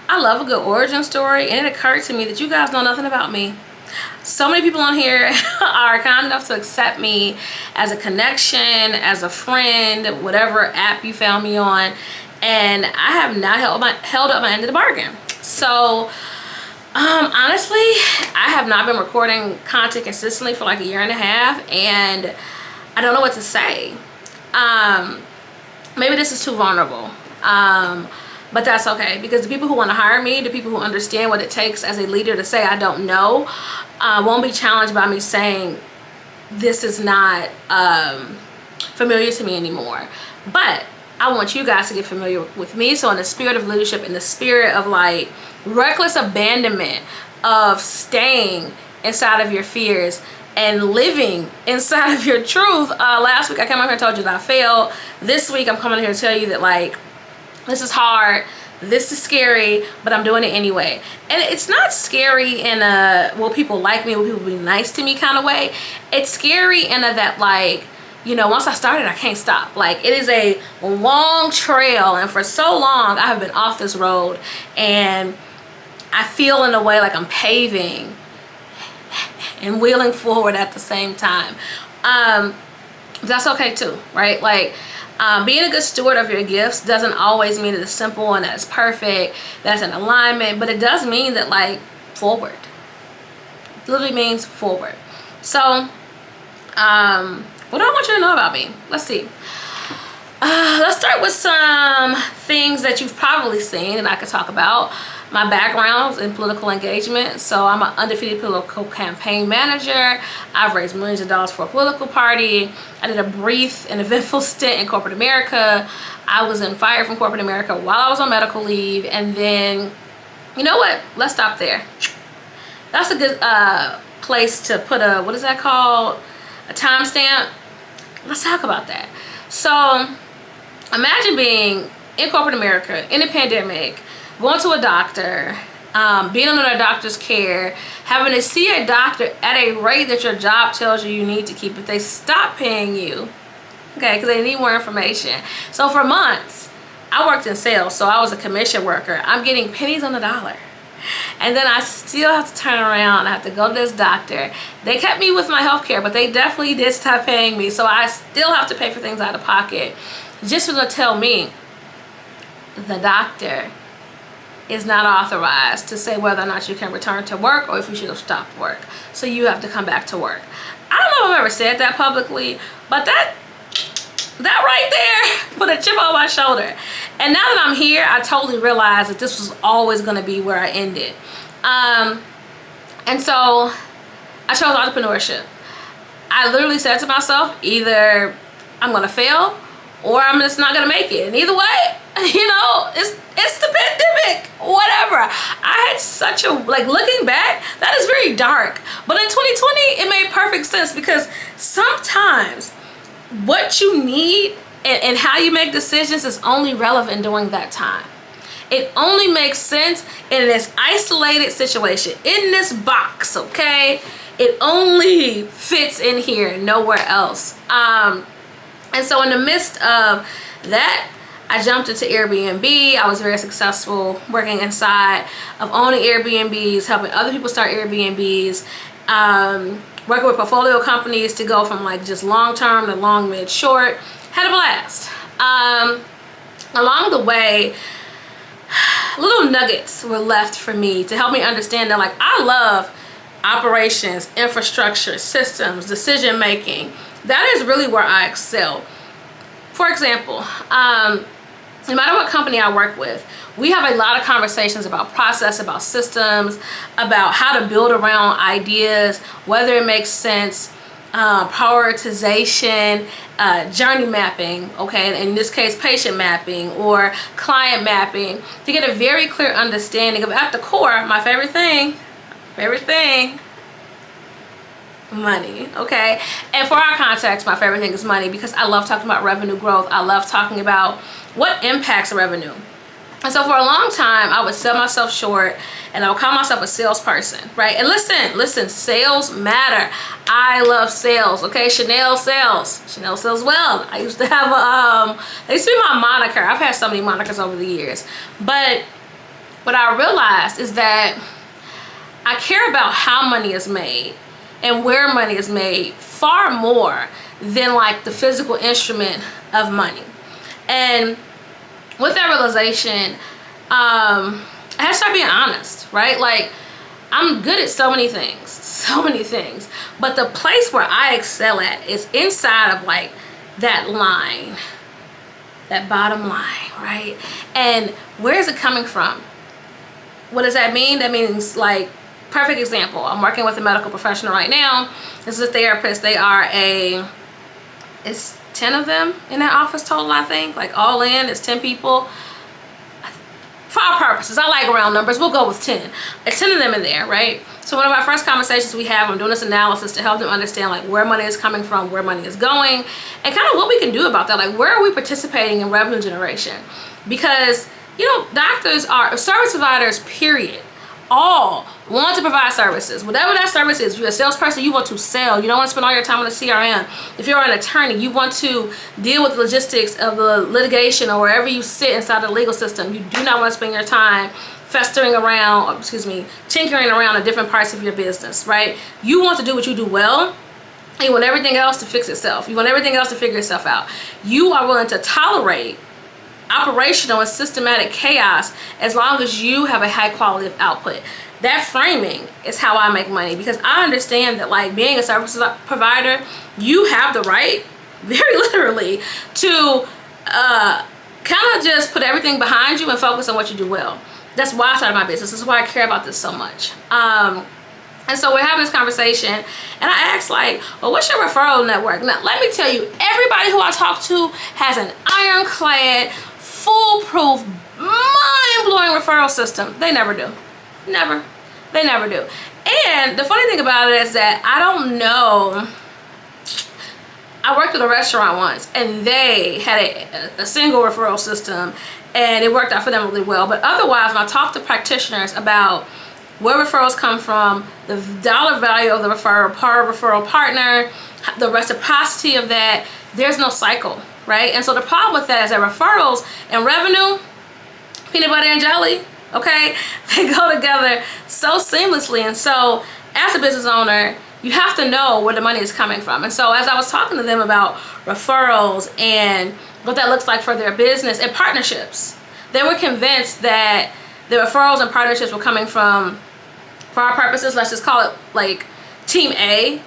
I love a good origin story, and it occurred to me that you guys know nothing about me. So many people on here are kind enough to accept me as a connection, as a friend, whatever app you found me on, and I have not held up my end of the bargain. So honestly, I have not been recording content consistently for like a year and a half, and I don't know what to say. Maybe this is too vulnerable, but that's okay, because the people who want to hire me, the people who understand what it takes as a leader to say I don't know, won't be challenged by me saying this is not familiar to me anymore. But I want you guys to get familiar with me. So in the spirit of leadership, in the spirit of like reckless abandonment of staying inside of your fears and living inside of your truth. Last week I came out here and told you that I failed. This week I'm coming here to tell you that like, this is hard, this is scary, but I'm doing it anyway. And it's not scary in a, will people like me, will people be nice to me kind of way. It's scary in a that like, you know, once I started, I can't stop. Like, it is a long trail, and for so long I have been off this road, and I feel in a way like I'm paving and wheeling forward at the same time. That's okay too, right? Like, being a good steward of your gifts doesn't always mean that it's simple and that it's perfect, that's in alignment, but it does mean that like forward. It literally means forward. So, what do I want you to know about me? Let's see. Let's start with some things that you've probably seen and I could talk about. My background in political engagement. So I'm an undefeated political campaign manager. I've raised millions of dollars for a political party. I did a brief and eventful stint in corporate America. I was fired from corporate America while I was on medical leave. And then, you know what? Let's stop there. That's a good place to put a, what is that called? A timestamp. Let's talk about that. So imagine being in corporate America in a pandemic, going to a doctor, being under a doctor's care, having to see a doctor at a rate that your job tells you you need to keep, but they stop paying you, okay, because they need more information. So for months, I worked in sales, so I was a commission worker. I'm getting pennies on the dollar. And then I still have to turn around. I have to go to this doctor. They kept me with my health care, but they definitely did stop paying me. So I still have to pay for things out of pocket. Just for them to tell me the doctor is not authorized to say whether or not you can return to work or if you should have stopped work. So you have to come back to work. I don't know if I've ever said that publicly, but that right there put a chip on my shoulder. And now that I'm here, I totally realized that this was always going to be where I ended. And so I chose entrepreneurship. I literally said to myself, either I'm going to fail or I'm just not going to make it. And either way, you know, it's the pandemic, whatever. I had such a, like, looking back, that is very dark. But in 2020, it made perfect sense, because sometimes what you need and how you make decisions is only relevant during that time. It only makes sense in this isolated situation, in this box, okay? It only fits in here, nowhere else. And so in the midst of that, I jumped into Airbnb. I was very successful working inside of owning Airbnbs, helping other people start Airbnbs, working with portfolio companies to go from like just long-term to long, mid, short. Had a blast. Along the way, little nuggets were left for me to help me understand that, like, I love operations, infrastructure, systems, decision making. That is really where I excel. For example, no matter what company I work with, we have a lot of conversations about process, about systems, about how to build around ideas, whether it makes sense, prioritization, journey mapping, okay, in this case patient mapping or client mapping, to get a very clear understanding of, at the core, my favorite thing, money, okay? And for our context, my favorite thing is money, because I love talking about revenue growth. I love talking about what impacts revenue. And so for a long time, I would sell myself short, and I would call myself a salesperson, right? And listen, sales matter. I love sales, okay? Chanel sells well. I used to have that used to be my moniker. I've had so many monikers over the years, but what I realized is that I care about how money is made and where money is made far more than like the physical instrument of money. And with that realization, I had to start being honest, right? Like, I'm good at so many things, but the place where I excel at is inside of like that line, that bottom line, right? And where is it coming from? What does that mean? That means, like, perfect example, I'm working with a medical professional right now. This is a therapist. They are it's 10 of them in that office total, I think, like all in, it's 10 people. For our purposes, I like round numbers, we'll go with 10. It's 10 of them in there, right? So one of our first conversations we have, I'm doing this analysis to help them understand like where money is coming from, where money is going, and kind of what we can do about that. Like, where are we participating in revenue generation? Because, you know, doctors are service providers, period. All want to provide services. Whatever that service is, if you're a salesperson, you want to sell. You don't want to spend all your time on the CRM. If you're an attorney, you want to deal with the logistics of the litigation or wherever you sit inside the legal system. You do not want to spend your time festering around, or, tinkering around in different parts of your business, right? You want to do what you do well. And you want everything else to fix itself. You want everything else to figure itself out. You are willing to tolerate operational and systematic chaos as long as you have a high quality of output. That framing is how I make money, because I understand that, like, being a service provider, you have the right, very literally, to kind of just put everything behind you and focus on what you do well. That's why I started my business. This is why I care about this so much. And so we're having this conversation, and I asked, like, well, what's your referral network? Now, let me tell you, everybody who I talk to has an ironclad, foolproof, mind-blowing referral system. They never do. Never. They never do. And the funny thing about it is that I don't know. I worked at a restaurant once, and they had a single referral system, and it worked out for them really well. But otherwise, when I talk to practitioners about where referrals come from, the dollar value of the referral partner, the reciprocity of that, there's no cycle, right? And so the problem with that is that referrals and revenue, peanut butter and jelly, okay, they go together so seamlessly. And so as a business owner, you have to know where the money is coming from. And so as I was talking to them about referrals and what that looks like for their business and partnerships, they were convinced that the referrals and partnerships were coming from, for our purposes, let's just call it like Team A.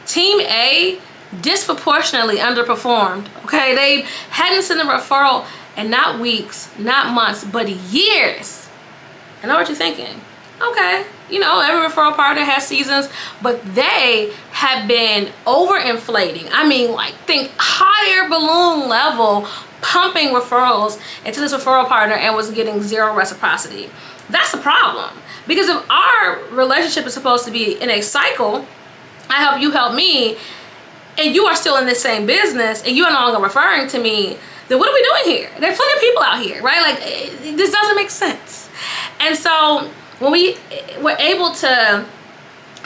Team A disproportionately underperformed, okay? They hadn't sent a referral in not weeks, not months, but years. I know what you're thinking. Okay, you know, every referral partner has seasons, but they have been overinflating. I mean, like, think higher balloon level, pumping referrals into this referral partner and was getting zero reciprocity. That's a problem, because if our relationship is supposed to be in a cycle, I help you help me, and you are still in this same business and you are no longer referring to me, then what are we doing here? There's plenty of people out here, right? Like, this doesn't make sense. And so when we were able to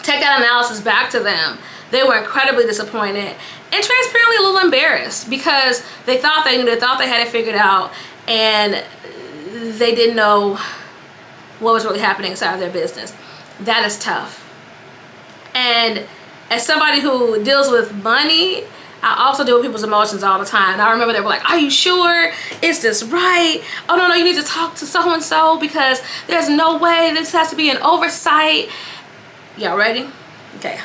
take that analysis back to them, they were incredibly disappointed and transparently a little embarrassed, because they thought they knew, they thought they had it figured out, and they didn't know what was really happening inside of their business. That is tough. And as somebody who deals with money, I also deal with people's emotions all the time. And I remember they were like, are you sure? Is this right? Oh, no, you need to talk to so-and-so because there's no way, this has to be an oversight. Y'all ready? Okay.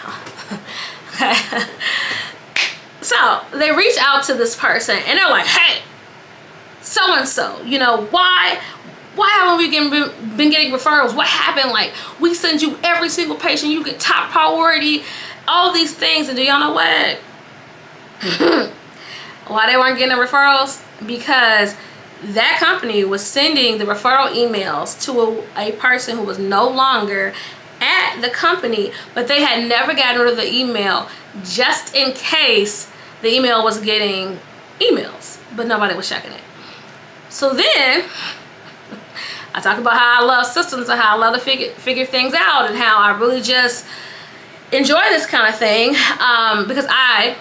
Okay. So they reach out to this person and they're like, hey, so-and-so, you know, why haven't we been getting referrals? What happened? Like, we send you every single patient, you get top priority, all these things. And do y'all know what? Why they weren't getting the referrals? Because that company was sending the referral emails to a person who was no longer at the company, but they had never gotten rid of the email just in case the email was getting emails, but nobody was checking it. So then I talk about how I love systems and how I love to figure things out, and how I really just enjoy this kind of thing, because I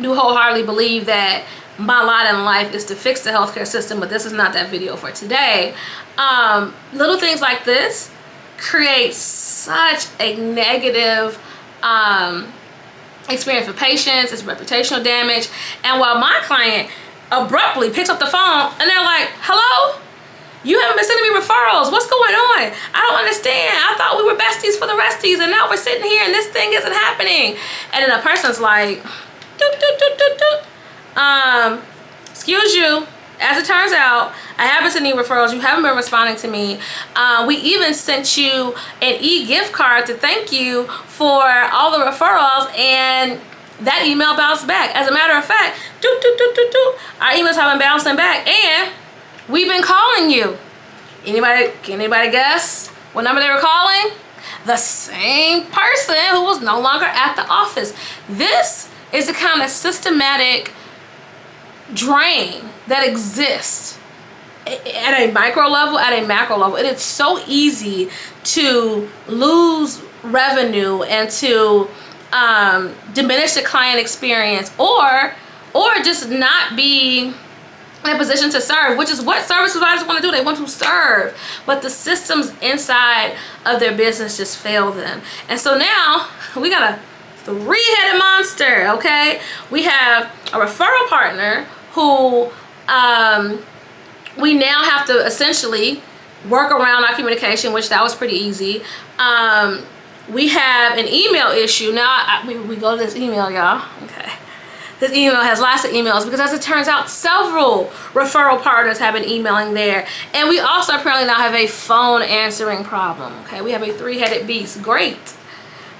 do wholeheartedly believe that my lot in life is to fix the healthcare system, but this is not that video for today. Little things like this create such a negative experience for patients. It's reputational damage. And while my client abruptly picks up the phone and they're like, hello? You haven't been sending me referrals. What's going on? I don't understand. I thought we were besties for the resties, and now we're sitting here and this thing isn't happening. And then the person's like, doot, doot, doot, doot, doot. Excuse you. As it turns out, I haven't sent any referrals. You haven't been responding to me. We even sent you an e-gift card to thank you for all the referrals, and that email bounced back. As a matter of fact, doot, doot, doot, doot, doot, our emails have been bouncing back, and we've been calling you. Can anybody guess what number they were calling? The same person who was no longer at the office. This is the kind of systematic drain that exists at a micro level, at a macro level. It is so easy to lose revenue and to diminish the client experience, or just not be in a position to serve, which is what service providers want to do. They want to serve, but the systems inside of their business just fail them. And so now we got a three-headed monster, okay? We have a referral partner who we now have to essentially work around our communication, which that was pretty easy. We have an email issue. Now we go to this email, y'all, okay? This email has lots of emails because, as it turns out, several referral partners have been emailing there. And we also apparently now have a phone answering problem, okay? We have a three-headed beast. Great.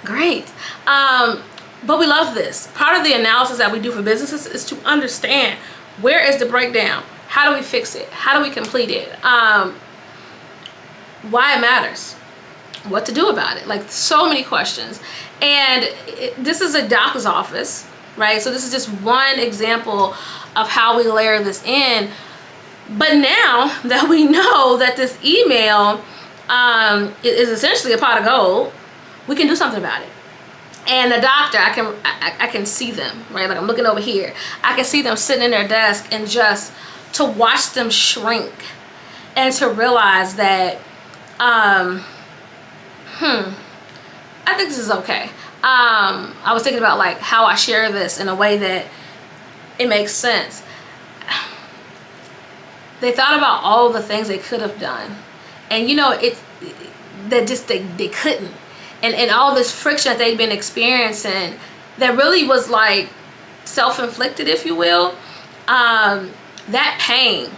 But we love this. Part of the analysis that we do for businesses is to understand, where is the breakdown? How do we fix it? How do we complete it? Why it matters? What to do about it? Like, so many questions. And this is a doctor's office, right? So this is just one example of how we layer this in. But now that we know that this email is essentially a pot of gold, we can do something about it. And the doctor, I can see them, right? Like, I'm looking over here. I can see them sitting in their desk, and just to watch them shrink and to realize that, I think this is okay. I was thinking about, like, how I share this in a way that it makes sense. They thought about all the things they could have done, and they couldn't, and all this friction that they'd been experiencing that really was like self-inflicted, if you will. That pain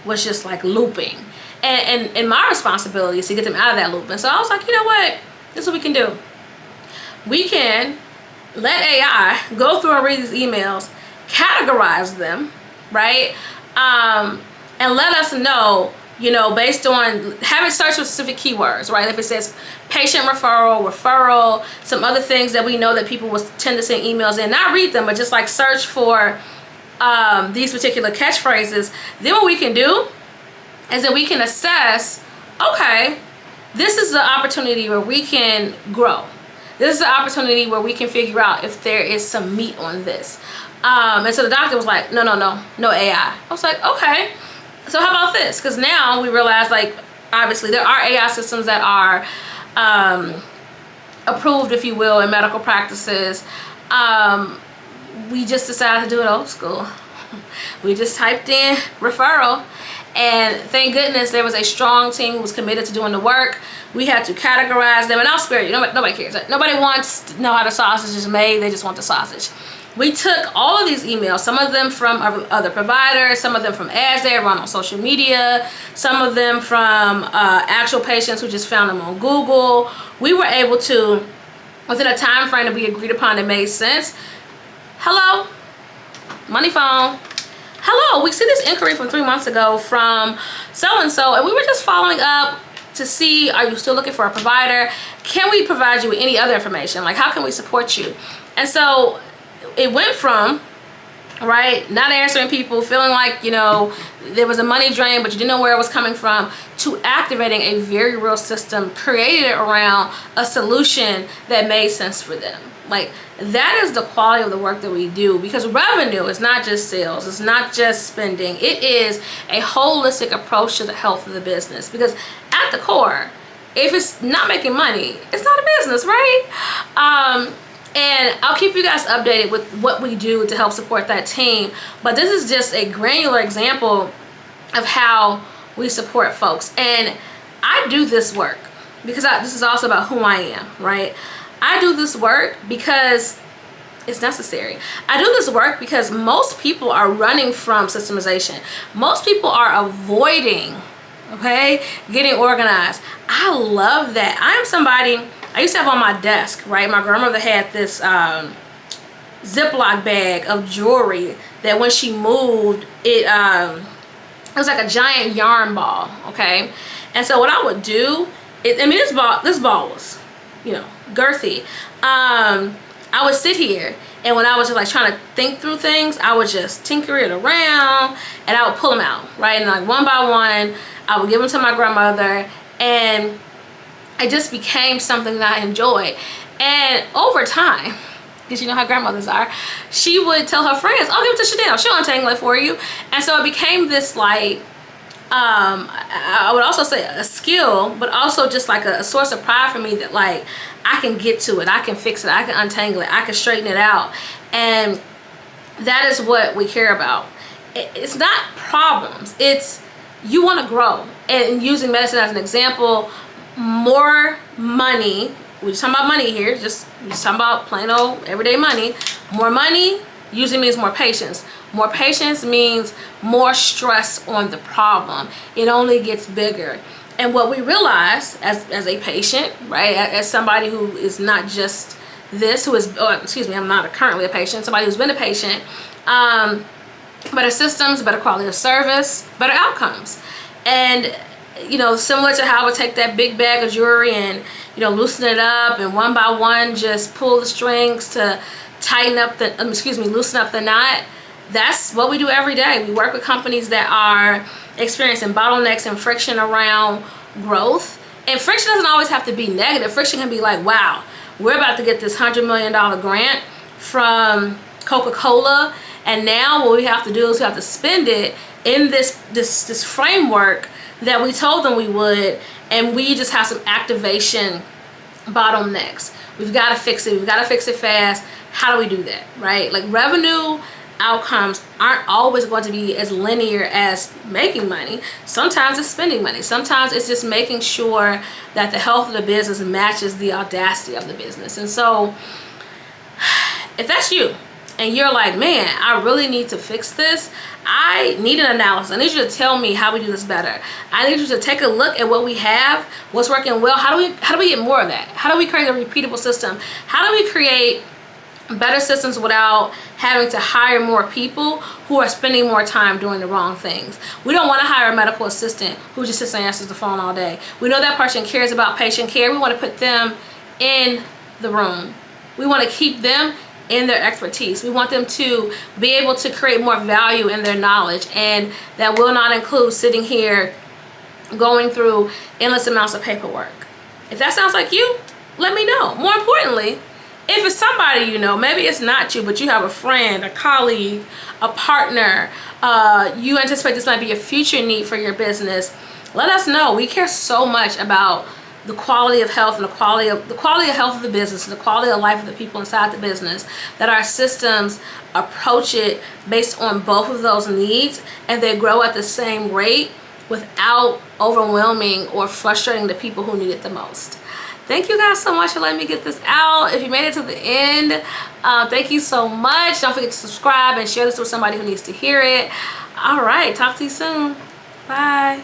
was just like looping, and my responsibility is to get them out of that loop. And so I was like, you know what? This is what we can do. We can let AI go through and read these emails, categorize them, right? And let us know, based on, have it search with specific keywords, right? If it says patient referral, some other things that we know that people will tend to send emails in, not read them, but just like search for these particular catchphrases. Then what we can do is that we can assess, okay, this is the opportunity where we can grow. This is the opportunity where we can figure out if there is some meat on this. And so the doctor was like, no AI. I was like, okay, so how about this? Because now we realize, like, obviously there are AI systems that are approved, if you will, in medical practices. We just decided to do it old school. We just typed in referral, and thank goodness there was a strong team who was committed to doing the work. We had to categorize them, and I'll spare you. Nobody cares. Nobody wants to know how the sausage is made. They just want the sausage. We took all of these emails, some of them from other providers, some of them from ads they run on social media, some of them from actual patients who just found them on Google. We were able to, within a time frame that we agreed upon that made sense. Hello, money phone. Hello, we see this inquiry from 3 months ago from so-and-so, and we were just following up to see, are you still looking for a provider? Can we provide you with any other information? Like, how can we support you? And so it went from right? Not answering people, feeling like, you know, there was a money drain, but you didn't know where it was coming from, to activating a very real system created around a solution that made sense for them. Like, that is the quality of the work that we do, because revenue is not just sales, it's not just spending, it is a holistic approach to the health of the business. Because at the core, if it's not making money, it's not a business, right? And I'll keep you guys updated with what we do to help support that team. But this is just a granular example of how we support folks. And I do this work because this is also about who I am, right? I do this work because it's necessary. I do this work because most people are running from systemization. Most people are avoiding, okay, getting organized. I love that. I am somebody, I used to have on my desk, right? My grandmother had this Ziploc bag of jewelry that when she moved, it was like a giant yarn ball, okay? And so what I would do, this ball was, you know, girthy. I would sit here, and when I was just like trying to think through things, I would just tinker it around, and I would pull them out, right? And like one by one, I would give them to my grandmother, and it just became something that I enjoyed. And over time, because you know how grandmothers are, she would tell her friends, "Oh, give it to Chanel, she'll untangle it for you." And so it became this like, I would also say a skill, but also just like a source of pride for me, that like I can get to it, I can fix it, I can untangle it, I can straighten it out. And that is what we care about. It's not problems, it's you want to grow. And using medicine as an example, more money, we're just talking about money here, just talking about plain old everyday money. More money usually means more patience. More patience means more stress on the problem. It only gets bigger. And what we realize as a patient, right, as somebody who is not just this, who is, excuse me, I'm not currently a patient, somebody who's been a patient, better systems, better quality of service, better outcomes. And, you know, similar to how I would take that big bag of jewelry and, you know, loosen it up, and one by one just pull the strings to tighten up the, loosen up the knot. That's what we do every day. We work with companies that are experiencing bottlenecks and friction around growth. And friction doesn't always have to be negative. Friction can be like, wow, we're about to get this $100 million grant from Coca-Cola, and now what we have to do is we have to spend it in this framework that we told them we would, and we just have some activation bottlenecks. We've got to fix it. We've got to fix it fast. How do we do that, right? Like, revenue outcomes aren't always going to be as linear as making money. Sometimes it's spending money. Sometimes it's just making sure that the health of the business matches the audacity of the business. And so if that's you and you're like, man, I really need to fix this, I need an analysis. I need you to tell me how we do this better. I need you to take a look at what we have, what's working well. How do we get more of that? How do we create a repeatable system? How do we create better systems without having to hire more people who are spending more time doing the wrong things? We don't want to hire a medical assistant who just sits and answers the phone all day. We know that person cares about patient care. We want to put them in the room. We want to keep them in their expertise. We want them to be able to create more value in their knowledge, and that will not include sitting here going through endless amounts of paperwork. If that sounds like you, let me know. More importantly, if it's somebody you know, maybe it's not you, but you have a friend, a colleague, a partner, you anticipate this might be a future need for your business, let us know. We care so much about the quality of health and the quality of health of the business and the quality of life of the people inside the business, that our systems approach it based on both of those needs, and they grow at the same rate without overwhelming or frustrating the people who need it the most. Thank you guys so much for letting me get this out. If you made it to the end, thank you so much. Don't forget to subscribe and share this with somebody who needs to hear it. All right, talk to you soon. Bye.